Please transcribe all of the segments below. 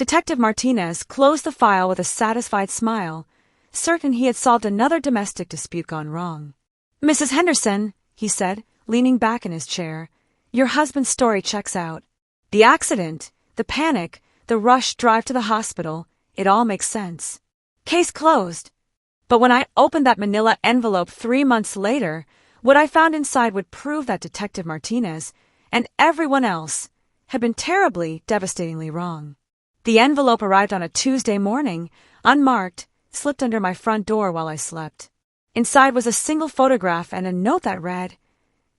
Detective Martinez closed the file with a satisfied smile, certain he had solved another domestic dispute gone wrong. "Mrs. Henderson," he said, leaning back in his chair, "your husband's story checks out. The accident, the panic, the rushed drive to the hospital, it all makes sense. Case closed. But when I opened that manila envelope 3 months later, what I found inside would prove that Detective Martinez, and everyone else, had been terribly, devastatingly wrong. The envelope arrived on a Tuesday morning, unmarked, slipped under my front door while I slept. Inside was a single photograph and a note that read,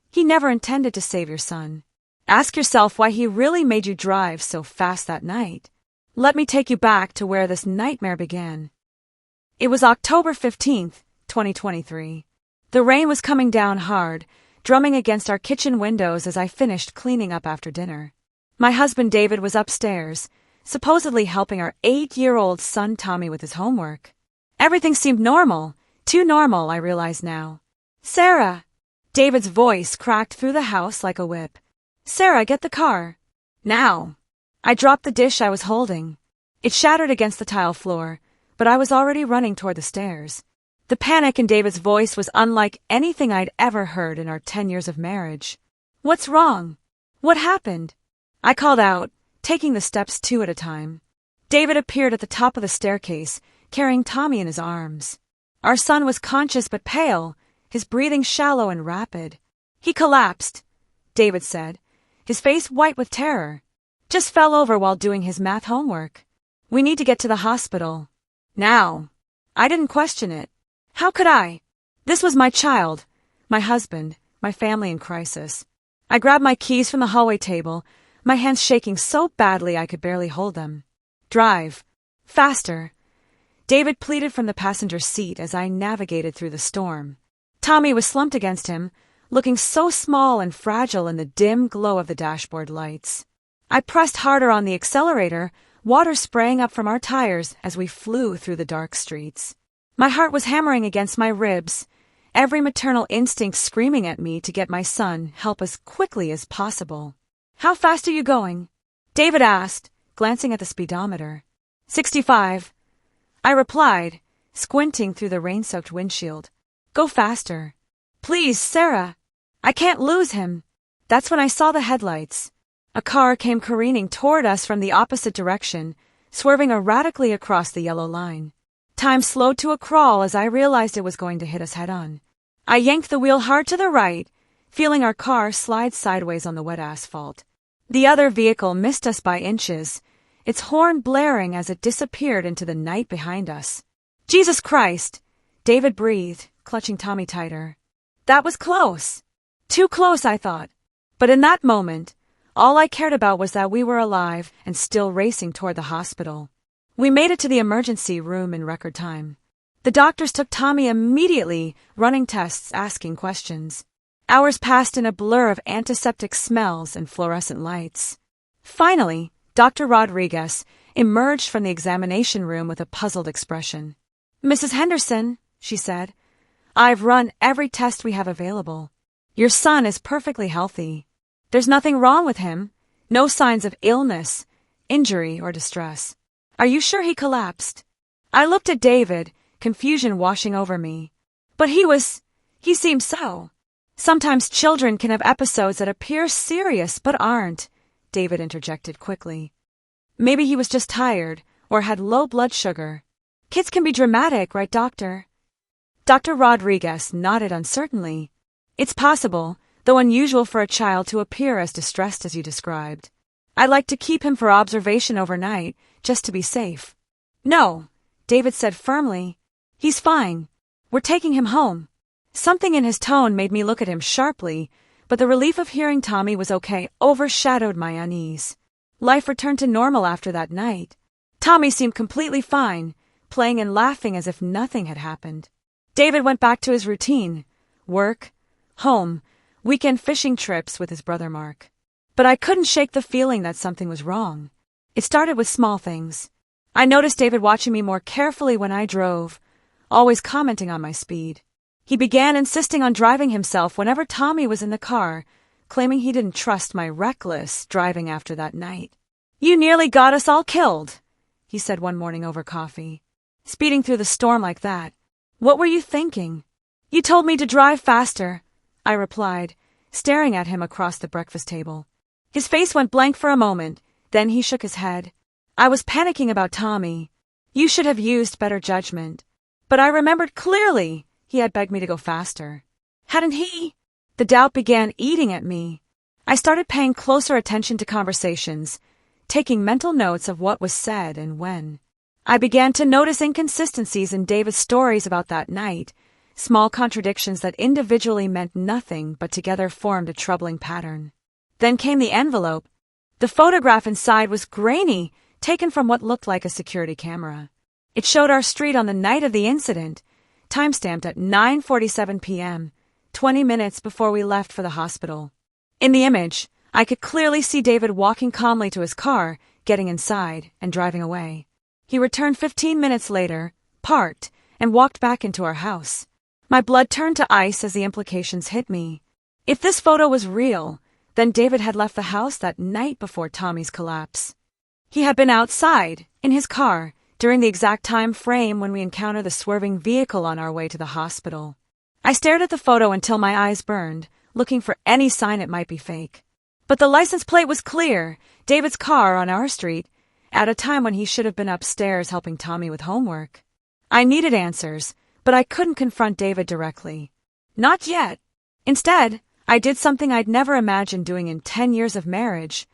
'He never intended to save your son. Ask yourself why he really made you drive so fast that night. Let me take you back to where this nightmare began.'" It was October 15th, 2023. The rain was coming down hard, drumming against our kitchen windows as I finished cleaning up after dinner. My husband David was upstairs, supposedly helping our 8-year-old son Tommy with his homework. Everything seemed normal, too normal, I realize now. "Sarah!" David's voice cracked through the house like a whip. "Sarah, get the car. Now!" I dropped the dish I was holding. It shattered against the tile floor, but I was already running toward the stairs. The panic in David's voice was unlike anything I'd ever heard in our 10 years of marriage. "What's wrong? What happened?" I called out, taking the steps 2 at a time. David appeared at the top of the staircase, carrying Tommy in his arms. Our son was conscious but pale, his breathing shallow and rapid. "He collapsed," David said, his face white with terror. "Just fell over while doing his math homework. We need to get to the hospital. Now." I didn't question it. How could I? This was my child, my husband, my family in crisis. I grabbed my keys from the hallway table, my hands shaking so badly I could barely hold them. "Drive. Faster." David pleaded from the passenger seat as I navigated through the storm. Tommy was slumped against him, looking so small and fragile in the dim glow of the dashboard lights. I pressed harder on the accelerator, water spraying up from our tires as we flew through the dark streets. My heart was hammering against my ribs, every maternal instinct screaming at me to get my son help as quickly as possible. "How fast are you going?" David asked, glancing at the speedometer. 65. I replied, squinting through the rain-soaked windshield. "Go faster. Please, Sarah. I can't lose him." That's when I saw the headlights. A car came careening toward us from the opposite direction, swerving erratically across the yellow line. Time slowed to a crawl as I realized it was going to hit us head-on. I yanked the wheel hard to the right, feeling our car slide sideways on the wet asphalt. The other vehicle missed us by inches, its horn blaring as it disappeared into the night behind us. "Jesus Christ!" David breathed, clutching Tommy tighter. That was close. Too close, I thought. But in that moment, all I cared about was that we were alive and still racing toward the hospital. We made it to the emergency room in record time. The doctors took Tommy immediately, running tests, asking questions. Hours passed in a blur of antiseptic smells and fluorescent lights. Finally, Dr. Rodriguez emerged from the examination room with a puzzled expression. "Mrs. Henderson," she said, "I've run every test we have available. Your son is perfectly healthy. There's nothing wrong with him, no signs of illness, injury, or distress. Are you sure he collapsed?" I looked at David, confusion washing over me. "But he seemed so." "Sometimes children can have episodes that appear serious but aren't," David interjected quickly. "Maybe he was just tired or had low blood sugar. Kids can be dramatic, right, Doctor?" Dr. Rodriguez nodded uncertainly. "It's possible, though unusual for a child to appear as distressed as you described. I'd like to keep him for observation overnight, just to be safe." "No," David said firmly. "He's fine. We're taking him home." Something in his tone made me look at him sharply, but the relief of hearing Tommy was okay overshadowed my unease. Life returned to normal after that night. Tommy seemed completely fine, playing and laughing as if nothing had happened. David went back to his routine: work, home, weekend fishing trips with his brother Mark. But I couldn't shake the feeling that something was wrong. It started with small things. I noticed David watching me more carefully when I drove, always commenting on my speed. He began insisting on driving himself whenever Tommy was in the car, claiming he didn't trust my reckless driving after that night. "You nearly got us all killed," he said one morning over coffee. "Speeding through the storm like that. What were you thinking?" "You told me to drive faster," I replied, staring at him across the breakfast table. His face went blank for a moment, then he shook his head. "I was panicking about Tommy. You should have used better judgment." But I remembered clearly he had begged me to go faster. Hadn't he? The doubt began eating at me. I started paying closer attention to conversations, taking mental notes of what was said and when. I began to notice inconsistencies in David's stories about that night, small contradictions that individually meant nothing but together formed a troubling pattern. Then came the envelope. The photograph inside was grainy, taken from what looked like a security camera. It showed our street on the night of the incident, timestamped at 9:47 p.m., 20 minutes before we left for the hospital. In the image, I could clearly see David walking calmly to his car, getting inside, and driving away. He returned 15 minutes later, parked, and walked back into our house. My blood turned to ice as the implications hit me. If this photo was real, then David had left the house that night before Tommy's collapse. He had been outside, in his car, during the exact time frame when we encountered the swerving vehicle on our way to the hospital. I stared at the photo until my eyes burned, looking for any sign it might be fake. But the license plate was clear, David's car on our street, at a time when he should have been upstairs helping Tommy with homework. I needed answers, but I couldn't confront David directly. Not yet. Instead, I did something I'd never imagined doing in 10 years of marriage.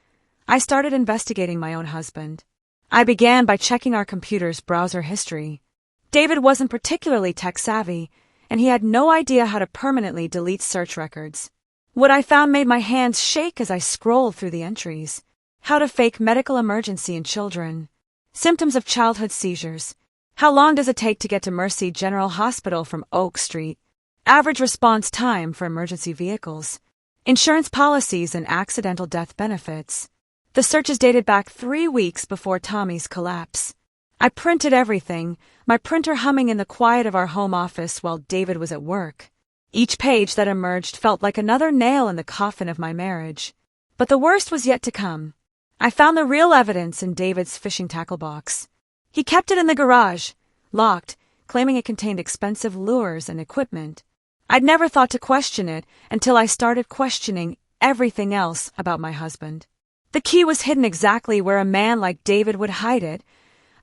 I started investigating my own husband. I began by checking our computer's browser history. David wasn't particularly tech-savvy, and he had no idea how to permanently delete search records. What I found made my hands shake as I scrolled through the entries. How to fake medical emergency in children. Symptoms of childhood seizures. How long does it take to get to Mercy General Hospital from Oak Street? Average response time for emergency vehicles. Insurance policies and accidental death benefits. The searches dated back 3 weeks before Tommy's collapse. I printed everything, my printer humming in the quiet of our home office while David was at work. Each page that emerged felt like another nail in the coffin of my marriage. But the worst was yet to come. I found the real evidence in David's fishing tackle box. He kept it in the garage, locked, claiming it contained expensive lures and equipment. I'd never thought to question it until I started questioning everything else about my husband. The key was hidden exactly where a man like David would hide it,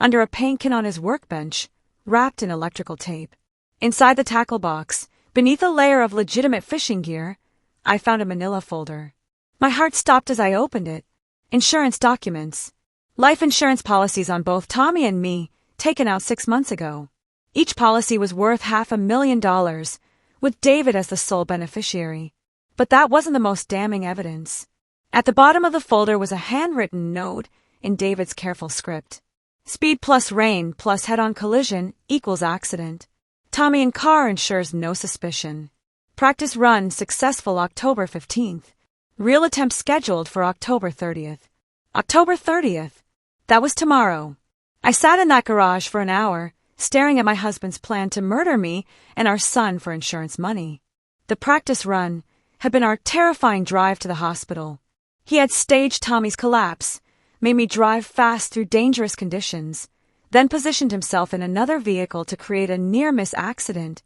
under a paint can on his workbench, wrapped in electrical tape. Inside the tackle box, beneath a layer of legitimate fishing gear, I found a manila folder. My heart stopped as I opened it. Insurance documents. Life insurance policies on both Tommy and me, taken out 6 months ago. Each policy was worth $500,000, with David as the sole beneficiary. But that wasn't the most damning evidence. At the bottom of the folder was a handwritten note in David's careful script. Speed plus rain plus head-on collision equals accident. Tommy in car ensures no suspicion. Practice run successful October 15th. Real attempt scheduled for October 30th. October 30th. That was tomorrow. I sat in that garage for an hour, staring at my husband's plan to murder me and our son for insurance money. The practice run had been our terrifying drive to the hospital. He had staged Tommy's collapse, made me drive fast through dangerous conditions, then positioned himself in another vehicle to create a near-miss accident,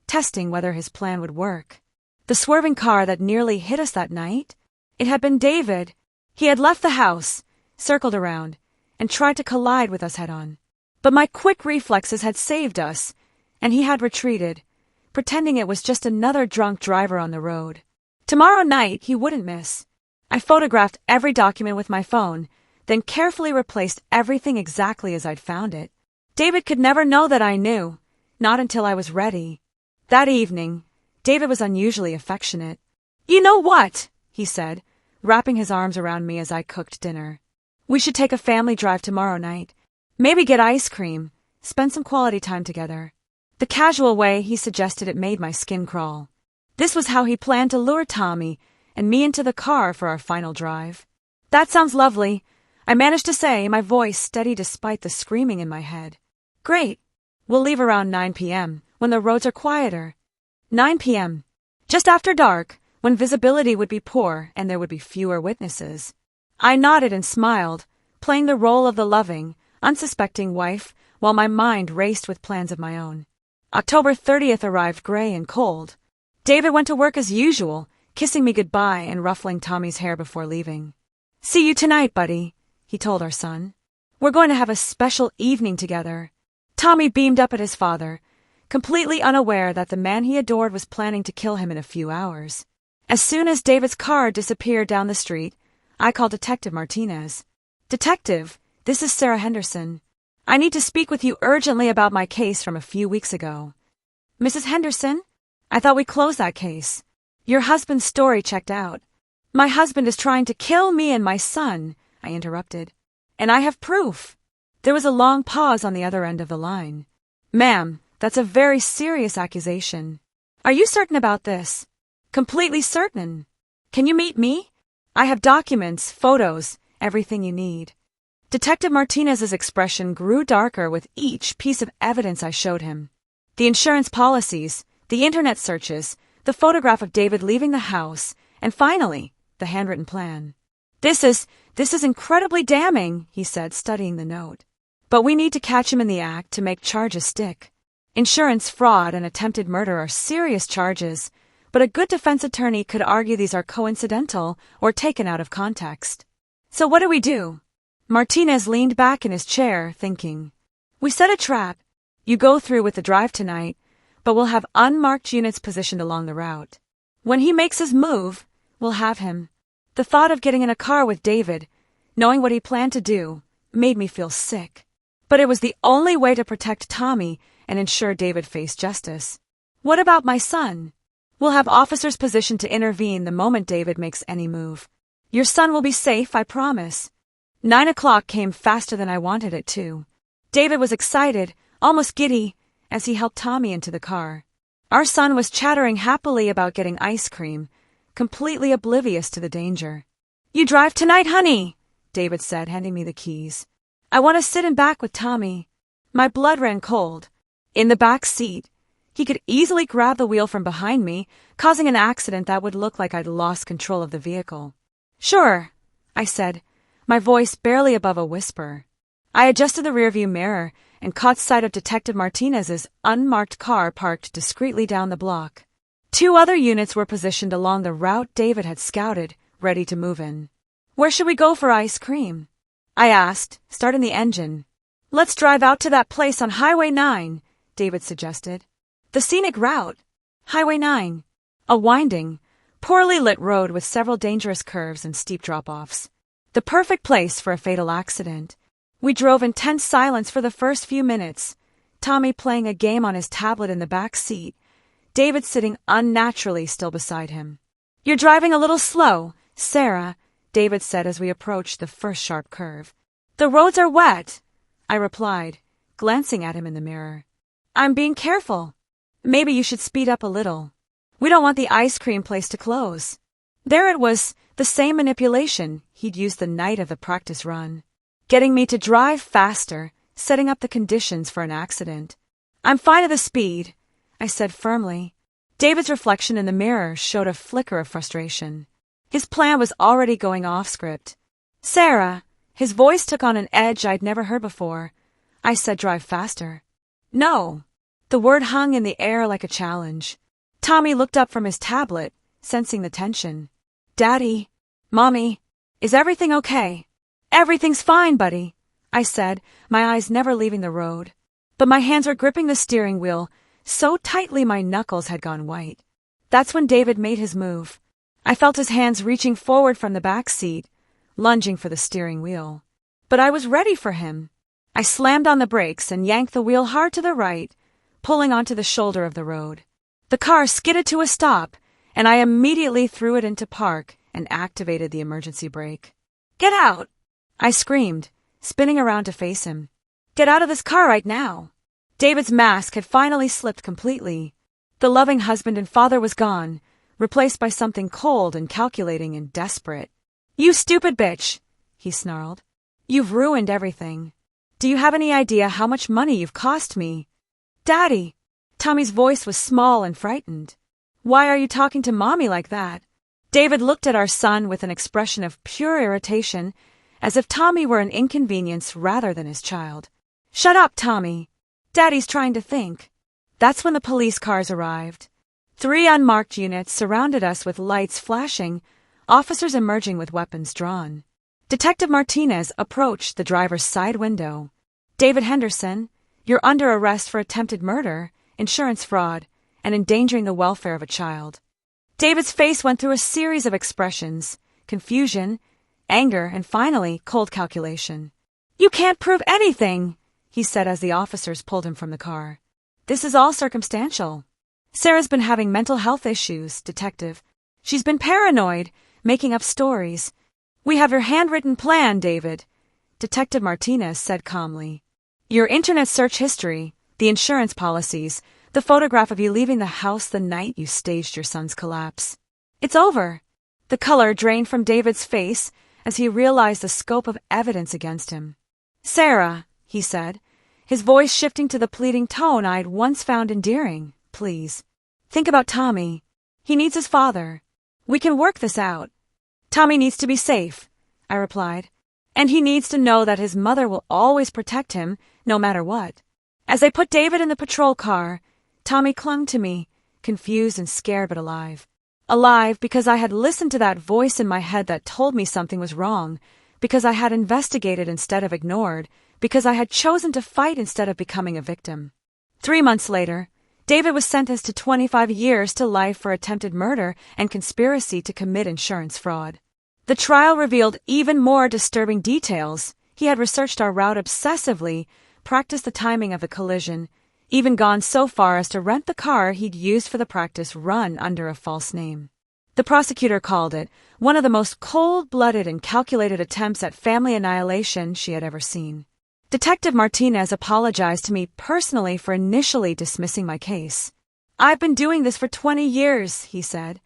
testing whether his plan would work. The swerving car that nearly hit us that night? It had been David. He had left the house, circled around, and tried to collide with us head-on. But my quick reflexes had saved us, and he had retreated, pretending it was just another drunk driver on the road. Tomorrow night he wouldn't miss. I photographed every document with my phone, then carefully replaced everything exactly as I'd found it. David could never know that I knew, not until I was ready. That evening, David was unusually affectionate. "You know what?" he said, wrapping his arms around me as I cooked dinner. "We should take a family drive tomorrow night. Maybe get ice cream, spend some quality time together." The casual way he suggested it made my skin crawl. This was how he planned to lure Tommy and me into the car for our final drive. "That sounds lovely," I managed to say, my voice steady despite the screaming in my head. "Great. We'll leave around 9 p.m., when the roads are quieter." 9 p.m. Just after dark, when visibility would be poor and there would be fewer witnesses. I nodded and smiled, playing the role of the loving, unsuspecting wife, while my mind raced with plans of my own. October 30th arrived gray and cold. David went to work as usual, kissing me goodbye and ruffling Tommy's hair before leaving. "See you tonight, buddy," he told our son. "We're going to have a special evening together." Tommy beamed up at his father, completely unaware that the man he adored was planning to kill him in a few hours. As soon as David's car disappeared down the street, I called Detective Martinez. "Detective, this is Sarah Henderson. I need to speak with you urgently about my case from a few weeks ago." "Mrs. Henderson? I thought we closed that case. Your husband's story checked out." "My husband is trying to kill me and my son," I interrupted. "And I have proof." There was a long pause on the other end of the line. "Ma'am, that's a very serious accusation. Are you certain about this?" "Completely certain." "Can you meet me? I have documents, photos, everything you need." Detective Martinez's expression grew darker with each piece of evidence I showed him. The insurance policies, the internet searches, the photograph of David leaving the house, and finally, the handwritten plan. This is incredibly damning," he said, studying the note. "But we need to catch him in the act to make charges stick. Insurance fraud and attempted murder are serious charges, but a good defense attorney could argue these are coincidental or taken out of context. So what do we do?" Martinez leaned back in his chair, thinking. "We set a trap. You go through with the drive tonight, but we'll have unmarked units positioned along the route. When he makes his move, we'll have him." The thought of getting in a car with David, knowing what he planned to do, made me feel sick. But it was the only way to protect Tommy and ensure David faced justice. "What about my son?" "We'll have officers positioned to intervene the moment David makes any move. Your son will be safe, I promise." 9 o'clock came faster than I wanted it to. David was excited, almost giddy, as he helped Tommy into the car. Our son was chattering happily about getting ice cream, completely oblivious to the danger. "You drive tonight, honey," David said, handing me the keys. "I want to sit in back with Tommy." My blood ran cold. In the back seat, he could easily grab the wheel from behind me, causing an accident that would look like I'd lost control of the vehicle. "Sure," I said, my voice barely above a whisper. I adjusted the rearview mirror and caught sight of Detective Martinez's unmarked car parked discreetly down the block. 2 other units were positioned along the route David had scouted, ready to move in. "Where should we go for ice cream?" I asked, starting the engine. "Let's drive out to that place on Highway 9, David suggested. "The scenic route?" "Highway 9. A winding, poorly lit road with several dangerous curves and steep drop-offs. The perfect place for a fatal accident." We drove in tense silence for the first few minutes, Tommy playing a game on his tablet in the back seat, David sitting unnaturally still beside him. "You're driving a little slow, Sarah," David said as we approached the first sharp curve. "The roads are wet," I replied, glancing at him in the mirror. "I'm being careful." "Maybe you should speed up a little. We don't want the ice cream place to close." There it was, the same manipulation he'd used the night of the practice run. Getting me to drive faster, setting up the conditions for an accident. "I'm fine at the speed," I said firmly. David's reflection in the mirror showed a flicker of frustration. His plan was already going off script. "Sarah," his voice took on an edge I'd never heard before. I said drive faster. "No." The word hung in the air like a challenge. Tommy looked up from his tablet, sensing the tension. "Daddy, Mommy, is everything okay?" "Everything's fine, buddy," I said, my eyes never leaving the road. But my hands were gripping the steering wheel, so tightly my knuckles had gone white. That's when David made his move. I felt his hands reaching forward from the back seat, lunging for the steering wheel. But I was ready for him. I slammed on the brakes and yanked the wheel hard to the right, pulling onto the shoulder of the road. The car skidded to a stop, and I immediately threw it into park and activated the emergency brake. "Get out!" I screamed, spinning around to face him. "Get out of this car right now!" David's mask had finally slipped completely. The loving husband and father was gone, replaced by something cold and calculating and desperate. "You stupid bitch," he snarled. "You've ruined everything. Do you have any idea how much money you've cost me?" "Daddy!" Tommy's voice was small and frightened. "Why are you talking to Mommy like that?" David looked at our son with an expression of pure irritation, as if Tommy were an inconvenience rather than his child. "Shut up, Tommy. Daddy's trying to think." That's when the police cars arrived. 3 unmarked units surrounded us with lights flashing, officers emerging with weapons drawn. Detective Martinez approached the driver's side window. "David Henderson, you're under arrest for attempted murder, insurance fraud, and endangering the welfare of a child." David's face went through a series of expressions: confusion, anger, and finally, cold calculation. "You can't prove anything," he said as the officers pulled him from the car. "This is all circumstantial. Sarah's been having mental health issues, Detective. She's been paranoid, making up stories. We have your handwritten plan, David," Detective Martinez said calmly. "Your internet search history, the insurance policies, the photograph of you leaving the house the night you staged your son's collapse. It's over." The color drained from David's face as he realized the scope of evidence against him. "Sarah," he said, his voice shifting to the pleading tone I'd once found endearing, "please. Think about Tommy. He needs his father. We can work this out." "Tommy needs to be safe," I replied, "and he needs to know that his mother will always protect him, no matter what." As I put David in the patrol car, Tommy clung to me, confused and scared but alive. Alive because I had listened to that voice in my head that told me something was wrong, because I had investigated instead of ignored, because I had chosen to fight instead of becoming a victim. 3 months later, David was sentenced to 25 years to life for attempted murder and conspiracy to commit insurance fraud. The trial revealed even more disturbing details. He had researched our route obsessively, practiced the timing of the collision, even gone so far as to rent the car he'd used for the practice run under a false name. The prosecutor called it one of the most cold-blooded and calculated attempts at family annihilation she had ever seen. Detective Martinez apologized to me personally for initially dismissing my case. "I've been doing this for 20 years, he said,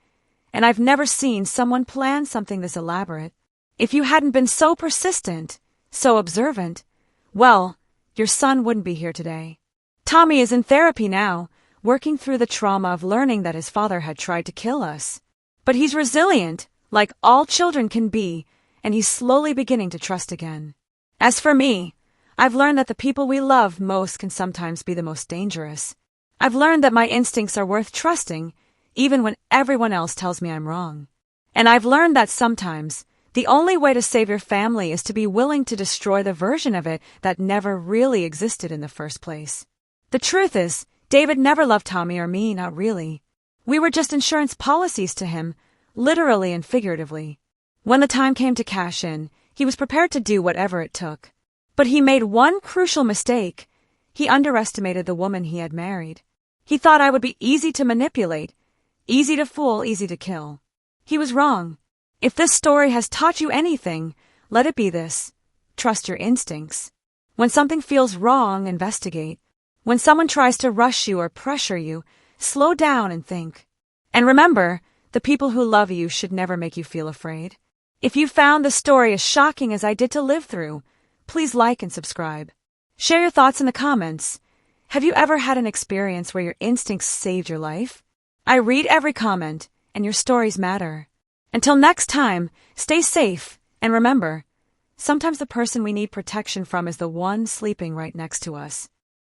"and I've never seen someone plan something this elaborate. If you hadn't been so persistent, so observant, well, your son wouldn't be here today. Tommy is in therapy now, working through the trauma of learning that his father had tried to kill us. But he's resilient, like all children can be, and he's slowly beginning to trust again. As for me, I've learned that the people we love most can sometimes be the most dangerous. I've learned that my instincts are worth trusting, even when everyone else tells me I'm wrong. And I've learned that sometimes the only way to save your family is to be willing to destroy the version of it that never really existed in the first place." The truth is, David never loved Tommy or me, not really. We were just insurance policies to him, literally and figuratively. When the time came to cash in, he was prepared to do whatever it took. But he made one crucial mistake. He underestimated the woman he had married. He thought I would be easy to manipulate, easy to fool, easy to kill. He was wrong. If this story has taught you anything, let it be this: trust your instincts. When something feels wrong, investigate. When someone tries to rush you or pressure you, slow down and think. And remember, the people who love you should never make you feel afraid. If you found the story as shocking as I did to live through, please like and subscribe. Share your thoughts in the comments. Have you ever had an experience where your instincts saved your life? I read every comment, and your stories matter. Until next time, stay safe, and remember, sometimes the person we need protection from is the one sleeping right next to us.